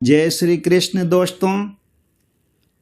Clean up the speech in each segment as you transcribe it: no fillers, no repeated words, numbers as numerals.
जय श्री कृष्ण दोस्तों,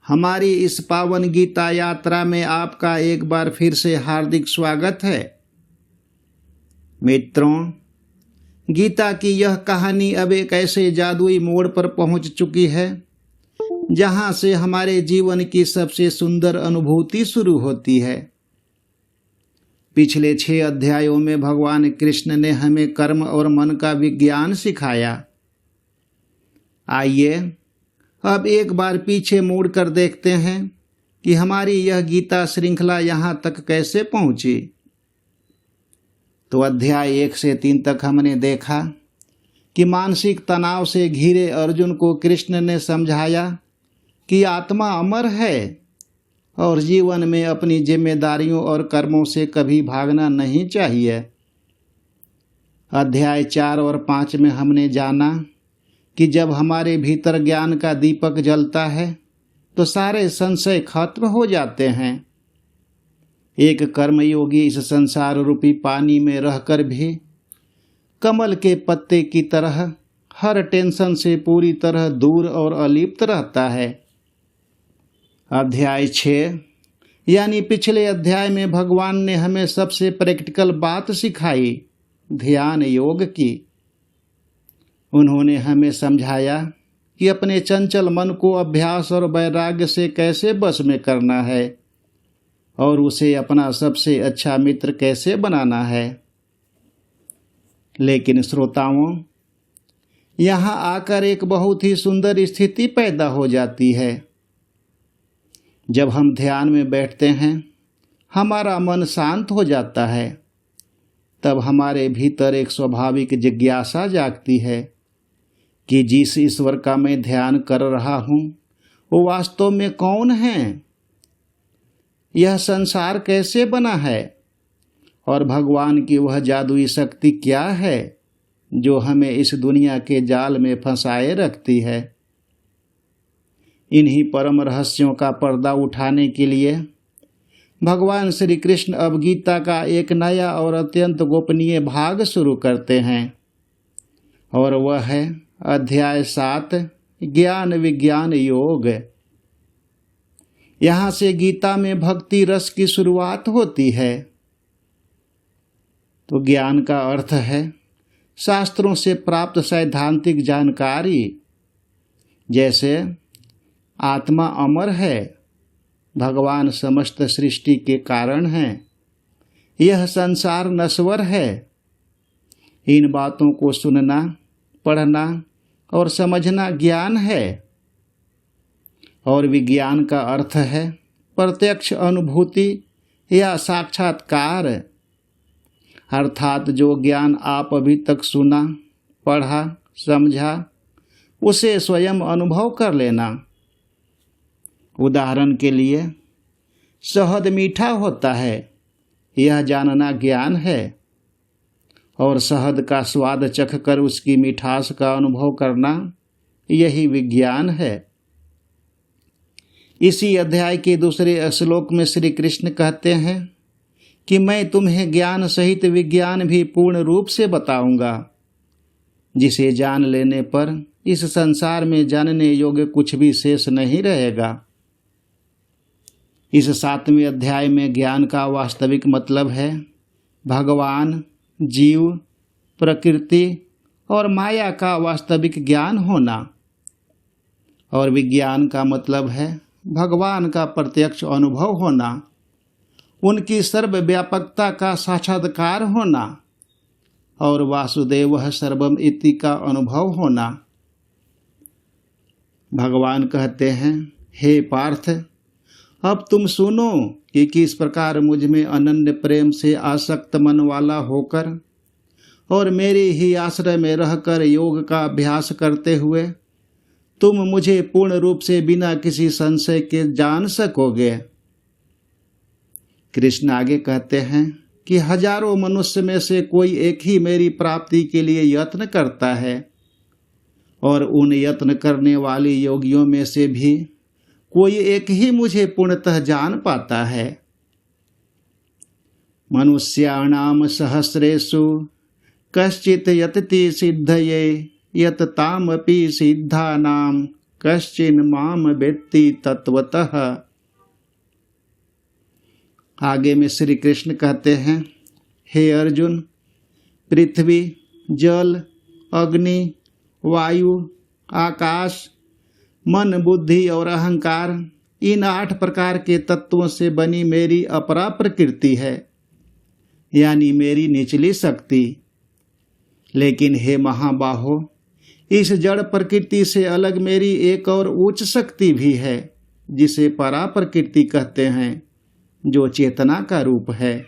हमारी इस पावन गीता यात्रा में आपका एक बार फिर से हार्दिक स्वागत है। मित्रों, गीता की यह कहानी अब एक ऐसे जादुई मोड़ पर पहुंच चुकी है जहां से हमारे जीवन की सबसे सुंदर अनुभूति शुरू होती है। पिछले 6 अध्यायों में भगवान कृष्ण ने हमें कर्म और मन का विज्ञान सिखाया। आइए अब एक बार पीछे मुड़कर देखते हैं कि हमारी यह गीता श्रृंखला यहाँ तक कैसे पहुँची। तो अध्याय 1 से 3 तक हमने देखा कि मानसिक तनाव से घिरे अर्जुन को कृष्ण ने समझाया कि आत्मा अमर है और जीवन में अपनी जिम्मेदारियों और कर्मों से कभी भागना नहीं चाहिए। अध्याय 4 और 5 में हमने जाना कि जब हमारे भीतर ज्ञान का दीपक जलता है तो सारे संशय खत्म हो जाते हैं। एक कर्मयोगी इस संसार रूपी पानी में रहकर भी कमल के पत्ते की तरह हर टेंशन से पूरी तरह दूर और अलिप्त रहता है। अध्याय 6 यानी पिछले अध्याय में भगवान ने हमें सबसे प्रैक्टिकल बात सिखाई, ध्यान योग की। उन्होंने हमें समझाया कि अपने चंचल मन को अभ्यास और वैराग्य से कैसे वश में करना है और उसे अपना सबसे अच्छा मित्र कैसे बनाना है। लेकिन श्रोताओं, यहाँ आकर एक बहुत ही सुंदर स्थिति पैदा हो जाती है। जब हम ध्यान में बैठते हैं, हमारा मन शांत हो जाता है। तब हमारे भीतर एक स्वाभाविक जिज्ञासा जागती है कि जिस ईश्वर का मैं ध्यान कर रहा हूँ वो वास्तव में कौन है, यह संसार कैसे बना है और भगवान की वह जादुई शक्ति क्या है जो हमें इस दुनिया के जाल में फंसाए रखती है। इन्हीं परम रहस्यों का पर्दा उठाने के लिए भगवान श्री कृष्ण अब गीता का एक नया और अत्यंत गोपनीय भाग शुरू करते हैं और वह है अध्याय 7 ज्ञान विज्ञान योग। यहाँ से गीता में भक्ति रस की शुरुआत होती है। तो ज्ञान का अर्थ है शास्त्रों से प्राप्त सैद्धांतिक जानकारी, जैसे आत्मा अमर है, भगवान समस्त सृष्टि के कारण हैं, यह संसार नश्वर है। इन बातों को सुनना, पढ़ना और समझना ज्ञान है। और विज्ञान का अर्थ है प्रत्यक्ष अनुभूति या साक्षात्कार, अर्थात जो ज्ञान आप अभी तक सुना, पढ़ा, समझा, उसे स्वयं अनुभव कर लेना। उदाहरण के लिए, शहद मीठा होता है, यह जानना ज्ञान है, और शहद का स्वाद चखकर उसकी मिठास का अनुभव करना, यही विज्ञान है। इसी अध्याय के दूसरे श्लोक में श्री कृष्ण कहते हैं कि मैं तुम्हें ज्ञान सहित विज्ञान भी पूर्ण रूप से बताऊंगा, जिसे जान लेने पर इस संसार में जानने योग्य कुछ भी शेष नहीं रहेगा। इस 7वें अध्याय में ज्ञान का वास्तविक मतलब है भगवान, जीव, प्रकृति और माया का वास्तविक ज्ञान होना, और विज्ञान का मतलब है भगवान का प्रत्यक्ष अनुभव होना, उनकी सर्वव्यापकता का साक्षात्कार होना और वासुदेवः सर्वम् इति का अनुभव होना। भगवान कहते हैं, हे पार्थ, अब तुम सुनो कि किस प्रकार मुझ में अनन्य प्रेम से आसक्त मन वाला होकर और मेरे ही आश्रय में रहकर योग का अभ्यास करते हुए तुम मुझे पूर्ण रूप से बिना किसी संशय के जान सकोगे। कृष्ण आगे कहते हैं कि हजारों मनुष्य में से कोई एक ही मेरी प्राप्ति के लिए यत्न करता है, और उन यत्न करने वाले योगियों में से भी कोई एक ही मुझे पूर्णतः जान पाता है। मनुष्याणाम सहस्रेषु कश्चित् यतति सिद्धये यत तामपि सिद्धानां कश्चिन माम वेत्ति तत्वतः। आगे में श्री कृष्ण कहते हैं, हे अर्जुन, पृथ्वी, जल, अग्नि, वायु, आकाश, मन, बुद्धि और अहंकार, इन 8 प्रकार के तत्वों से बनी मेरी अपरा प्रकृति है, यानी मेरी निचली शक्ति। लेकिन हे महाबाहो, इस जड़ प्रकृति से अलग मेरी एक और उच्च शक्ति भी है, जिसे परा प्रकृति कहते हैं, जो चेतना का रूप है।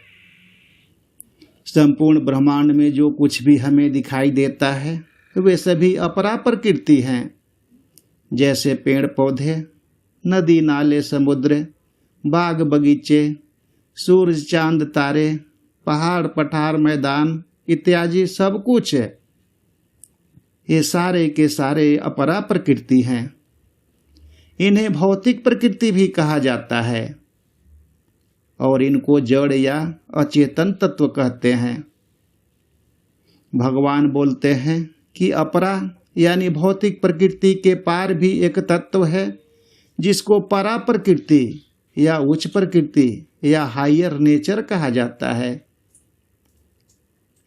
संपूर्ण ब्रह्मांड में जो कुछ भी हमें दिखाई देता है वे सभी अपरा प्रकृति हैं, जैसे पेड़ पौधे, नदी नाले, समुद्र, बाग बगीचे, सूरज चांद तारे, पहाड़ पठार, मैदान इत्यादि सब कुछ ये सारे के सारे अपरा प्रकृति हैं। इन्हें भौतिक प्रकृति भी कहा जाता है और इनको जड़ या अचेतन तत्व कहते हैं। भगवान बोलते हैं कि अपरा यानी भौतिक प्रकृति के पार भी एक तत्व है, जिसको परा प्रकृति या उच्च प्रकृति या हायर नेचर कहा जाता है।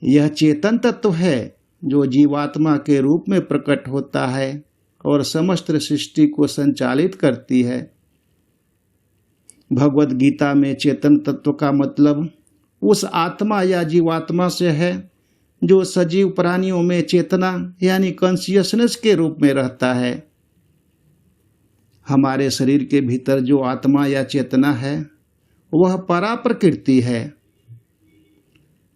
यह चेतन तत्व है जो जीवात्मा के रूप में प्रकट होता है और समस्त सृष्टि को संचालित करती है। भगवद गीता में चेतन तत्व का मतलब उस आत्मा या जीवात्मा से है जो सजीव प्राणियों में चेतना यानी कॉन्शियसनेस के रूप में रहता है। हमारे शरीर के भीतर जो आत्मा या चेतना है वह परा प्रकृति है।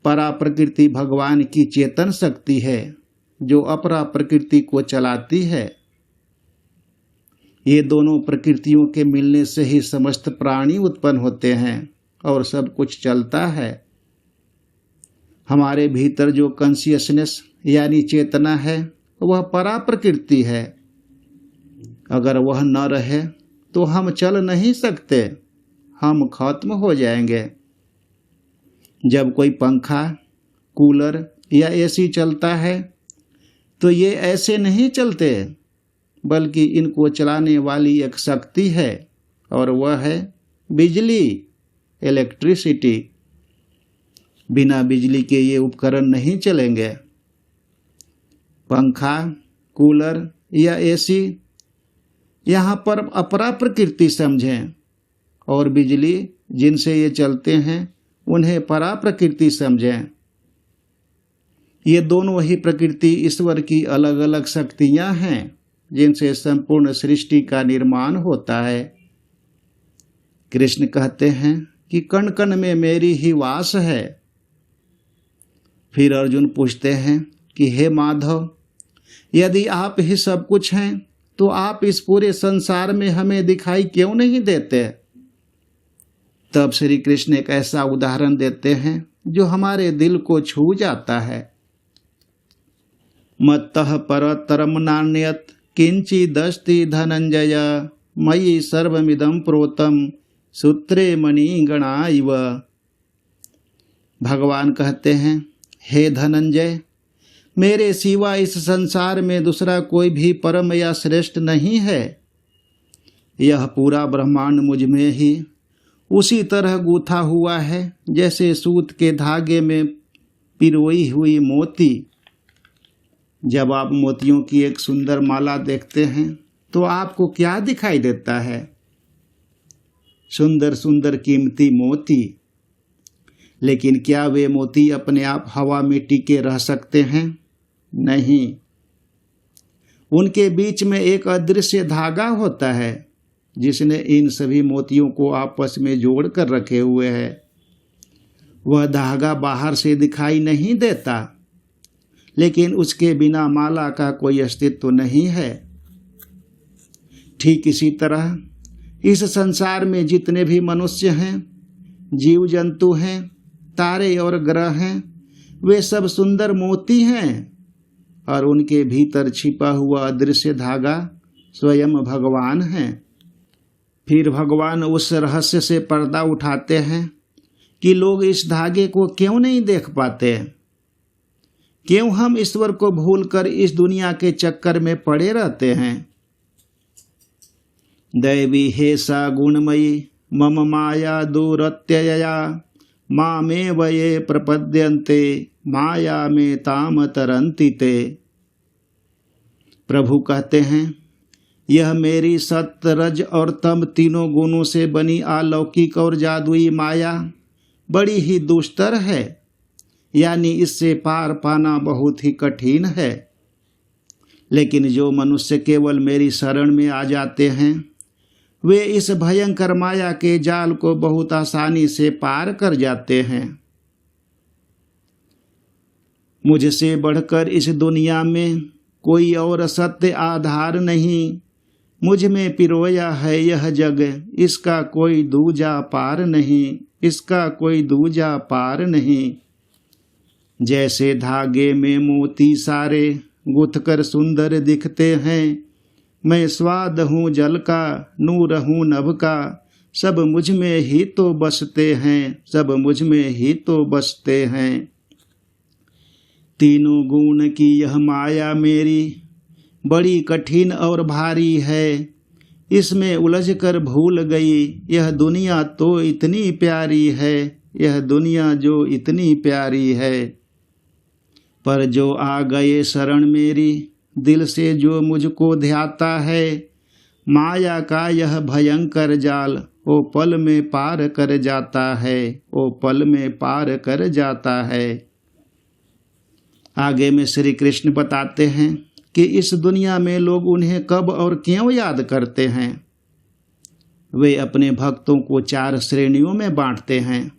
परा प्रकृति भगवान की चेतन शक्ति है जो अपरा प्रकृति को चलाती है। ये दोनों प्रकृतियों के मिलने से ही समस्त प्राणी उत्पन्न होते हैं और सब कुछ चलता है। हमारे भीतर जो कॉन्शियसनेस यानी चेतना है वह परा प्रकृति है। अगर वह न रहे तो हम चल नहीं सकते, हम खत्म हो जाएंगे। जब कोई पंखा, कूलर या एसी चलता है तो ये ऐसे नहीं चलते, बल्कि इनको चलाने वाली एक शक्ति है और वह है बिजली, इलेक्ट्रिसिटी। बिना बिजली के ये उपकरण नहीं चलेंगे। पंखा, कूलर या एसी यहाँ पर अपरा प्रकृति समझें और बिजली जिनसे ये चलते हैं उन्हें परा प्रकृति समझें। ये दोनों ही प्रकृति ईश्वर की अलग अलग शक्तियाँ हैं जिनसे संपूर्ण सृष्टि का निर्माण होता है। कृष्ण कहते हैं कि कण कण में मेरी ही वास है। फिर अर्जुन पूछते हैं कि हे माधव, यदि आप ही सब कुछ हैं तो आप इस पूरे संसार में हमें दिखाई क्यों नहीं देते? तब श्री कृष्ण एक ऐसा उदाहरण देते हैं जो हमारे दिल को छू जाता है। मत्तः परतरम नान्यत् किंचिदस्ति धनंजय मयि सर्वमिदं प्रोतम सूत्रे मणिगणा इव। भगवान कहते हैं, हे धनंजय, मेरे सिवा इस संसार में दूसरा कोई भी परम या श्रेष्ठ नहीं है। यह पूरा ब्रह्मांड मुझ में ही उसी तरह गूथा हुआ है जैसे सूत के धागे में पिरोई हुई मोती। जब आप मोतियों की एक सुंदर माला देखते हैं तो आपको क्या दिखाई देता है? सुंदर सुंदर कीमती मोती। लेकिन क्या वे मोती अपने आप हवा में टिके रह सकते हैं? नहीं। उनके बीच में एक अदृश्य धागा होता है जिसने इन सभी मोतियों को आपस में जोड़ कर रखे हुए है। वह धागा बाहर से दिखाई नहीं देता, लेकिन उसके बिना माला का कोई अस्तित्व नहीं है। ठीक इसी तरह इस संसार में जितने भी मनुष्य हैं, जीव जंतु हैं, तारे और ग्रह हैं, वे सब सुंदर मोती हैं और उनके भीतर छिपा हुआ अदृश्य धागा स्वयं भगवान हैं। फिर भगवान उस रहस्य से पर्दा उठाते हैं कि लोग इस धागे को क्यों नहीं देख पाते, क्यों हम ईश्वर को भूलकर इस दुनिया के चक्कर में पड़े रहते हैं। दैवी हे सा गुणमयी मम माया दुरत्यया मामेव ये प्रपद्यन्ते माया में ताम तरन्ति ते। प्रभु कहते हैं, यह मेरी सत्य रज और तम तीनों गुणों से बनी अलौकिक और जादुई माया बड़ी ही दुष्तर है, यानी इससे पार पाना बहुत ही कठिन है। लेकिन जो मनुष्य केवल मेरी शरण में आ जाते हैं वे इस भयंकर माया के जाल को बहुत आसानी से पार कर जाते हैं। मुझसे बढ़कर इस दुनिया में कोई और सत्य आधार नहीं। मुझ में पिरोया है यह जग, इसका कोई दूजा पार नहीं, इसका कोई दूजा पार नहीं। जैसे धागे में मोती सारे गुथकर सुंदर दिखते हैं, मैं स्वाद हूँ जल का, नूर हूँ नभ का, सब मुझ में ही तो बसते हैं, सब मुझ में ही तो बसते हैं। तीनों गुण की यह माया मेरी बड़ी कठिन और भारी है, इसमें उलझकर भूल गई यह दुनिया तो इतनी प्यारी है, यह दुनिया जो इतनी प्यारी है। पर जो आ गए शरण मेरी, दिल से जो मुझको ध्याता है, माया का यह भयंकर जाल ओ पल में पार कर जाता है, ओ पल में पार कर जाता है। आगे में श्री कृष्ण बताते हैं कि इस दुनिया में लोग उन्हें कब और क्यों याद करते हैं। वे अपने भक्तों को 4 श्रेणियों में बांटते हैं।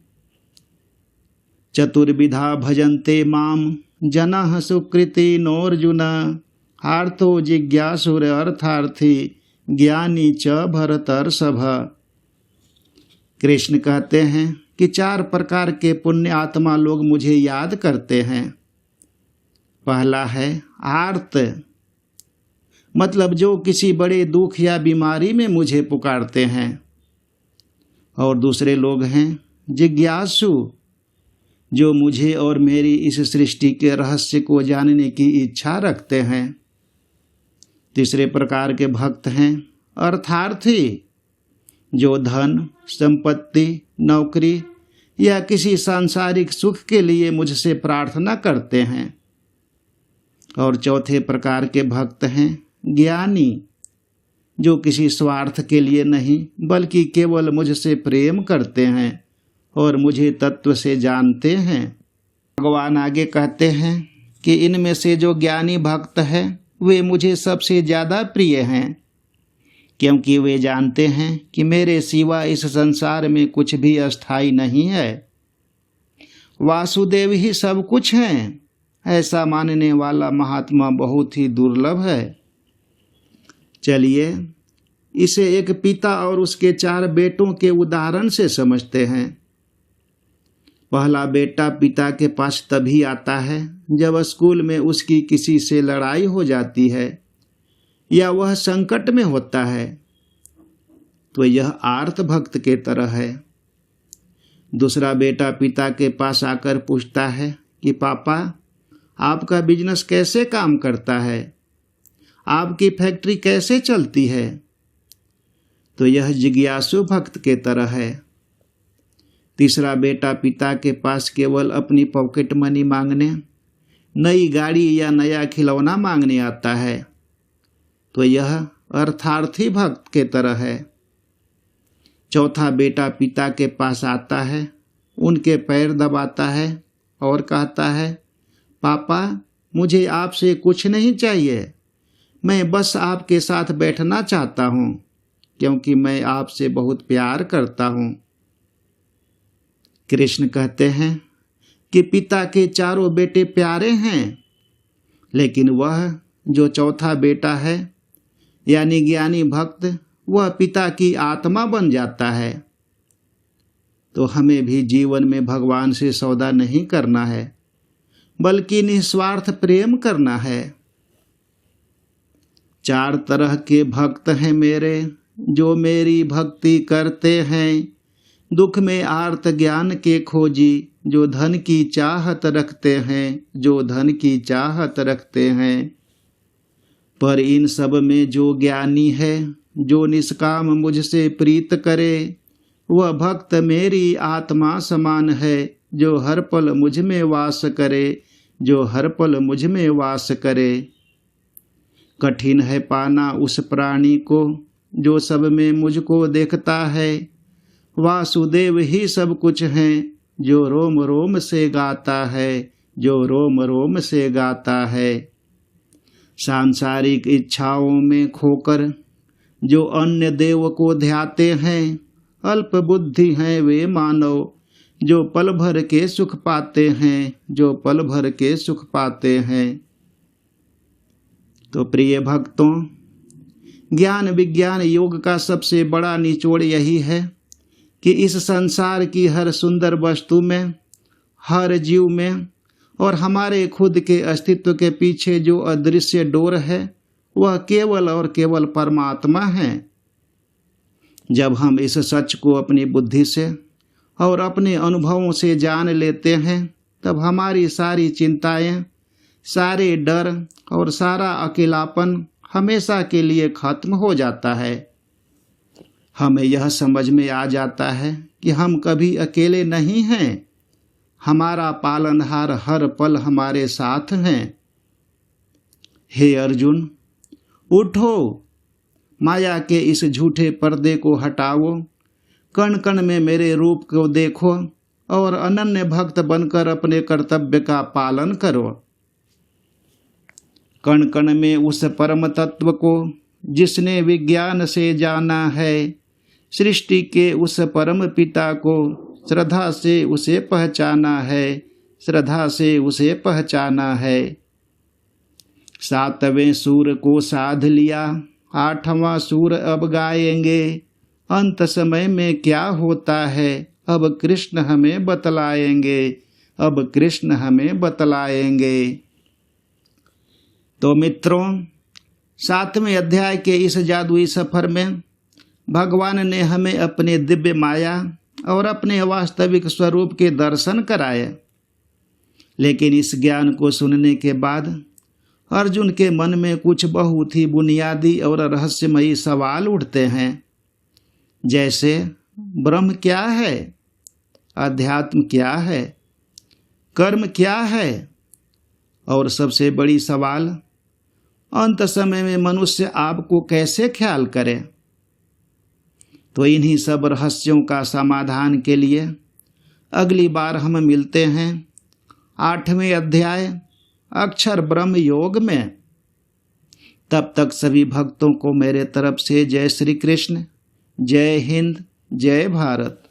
चतुर्विधा भजन्ते माम जनः सुकृति नोर्जुन आर्तो जिज्ञासुर अर्थार्थी ज्ञानी च भरतर्षभ। कृष्ण कहते हैं कि 4 प्रकार के पुण्य आत्मा लोग मुझे याद करते हैं। पहला है आर्त, मतलब जो किसी बड़े दुख या बीमारी में मुझे पुकारते हैं। और दूसरे लोग हैं जिज्ञासु, जो मुझे और मेरी इस सृष्टि के रहस्य को जानने की इच्छा रखते हैं। तीसरे प्रकार के भक्त हैं अर्थार्थी, जो धन, संपत्ति, नौकरी या किसी सांसारिक सुख के लिए मुझसे प्रार्थना करते हैं। और चौथे प्रकार के भक्त हैं ज्ञानी, जो किसी स्वार्थ के लिए नहीं बल्कि केवल मुझसे प्रेम करते हैं और मुझे तत्व से जानते हैं। भगवान आगे कहते हैं कि इनमें से जो ज्ञानी भक्त हैं वे मुझे सबसे ज़्यादा प्रिय हैं, क्योंकि वे जानते हैं कि मेरे सिवा इस संसार में कुछ भी अस्थाई नहीं है। वासुदेव ही सब कुछ हैं, ऐसा मानने वाला महात्मा बहुत ही दुर्लभ है। चलिए इसे एक पिता और उसके 4 बेटों के उदाहरण से समझते हैं। पहला बेटा पिता के पास तभी आता है जब स्कूल में उसकी किसी से लड़ाई हो जाती है या वह संकट में होता है, तो यह आर्त भक्त के तरह है। दूसरा बेटा पिता के पास आकर पूछता है कि पापा, आपका बिजनेस कैसे काम करता है, आपकी फैक्ट्री कैसे चलती है, तो यह जिज्ञासु भक्त के तरह है। तीसरा बेटा पिता के पास केवल अपनी पॉकेट मनी मांगने, नई गाड़ी या नया खिलौना मांगने आता है, तो यह अर्थार्थी भक्त के तरह है। चौथा बेटा पिता के पास आता है, उनके पैर दबाता है और कहता है, पापा मुझे आपसे कुछ नहीं चाहिए, मैं बस आपके साथ बैठना चाहता हूँ, क्योंकि मैं आपसे बहुत प्यार करता हूँ। कृष्ण कहते हैं कि पिता के 4 बेटे प्यारे हैं, लेकिन वह जो चौथा बेटा है यानी ज्ञानी भक्त, वह पिता की आत्मा बन जाता है। तो हमें भी जीवन में भगवान से सौदा नहीं करना है, बल्कि निस्वार्थ प्रेम करना है। 4 तरह के भक्त हैं मेरे, जो मेरी भक्ति करते हैं, दुख में आर्त ज्ञान के खोजी, जो धन की चाहत रखते हैं, जो धन की चाहत रखते हैं। पर इन सब में जो ज्ञानी है, जो निष्काम मुझसे प्रीत करे, वह भक्त मेरी आत्मा समान है, जो हर पल मुझ में वास करे, जो हर पल मुझ में वास करे। कठिन है पाना उस प्राणी को, जो सब में मुझको देखता है। वासुदेव ही सब कुछ है, जो रोम रोम से गाता है, जो रोम रोम से गाता है। सांसारिक इच्छाओं में खोकर जो अन्य देव को ध्याते हैं, अल्प बुद्धि हैं वे मानव, जो पल भर के सुख पाते हैं, जो पल भर के सुख पाते हैं। तो प्रिय भक्तों, ज्ञान विज्ञान योग का सबसे बड़ा निचोड़ यही है कि इस संसार की हर सुंदर वस्तु में, हर जीव में और हमारे खुद के अस्तित्व के पीछे जो अदृश्य डोर है, वह केवल और केवल परमात्मा है। जब हम इस सच को अपनी बुद्धि से और अपने अनुभवों से जान लेते हैं, तब हमारी सारी चिंताएं, सारे डर और सारा अकेलापन हमेशा के लिए खत्म हो जाता है। हमें यह समझ में आ जाता है कि हम कभी अकेले नहीं हैं, हमारा पालनहार हर पल हमारे साथ हैं। हे अर्जुन, उठो, माया के इस झूठे पर्दे को हटाओ, कण कण में मेरे रूप को देखो और अनन्य भक्त बनकर अपने कर्तव्य का पालन करो। कण कण में उस परम तत्व को जिसने विज्ञान से जाना है, सृष्टि के उस परम पिता को श्रद्धा से उसे पहचाना है, श्रद्धा से उसे पहचाना है। सातवें सूर को साध लिया, आठवां सूर अब गाएंगे, अंत समय में क्या होता है, अब कृष्ण हमें बतलाएंगे, अब कृष्ण हमें बतलाएंगे। तो मित्रों, 7वें अध्याय के इस जादुई सफर में भगवान ने हमें अपने दिव्य माया और अपने वास्तविक स्वरूप के दर्शन कराए। लेकिन इस ज्ञान को सुनने के बाद अर्जुन के मन में कुछ बहुत ही बुनियादी और रहस्यमयी सवाल उठते हैं, जैसे ब्रह्म क्या है, अध्यात्म क्या है, कर्म क्या है, और सबसे बड़ी सवाल, अंत समय में मनुष्य आपको कैसे ख्याल करे। तो इन्हीं सब रहस्यों का समाधान के लिए अगली बार हम मिलते हैं 8वें अध्याय अक्षर ब्रह्म योग में। तब तक सभी भक्तों को मेरे तरफ से जय श्री कृष्ण, जय हिंद, जय भारत।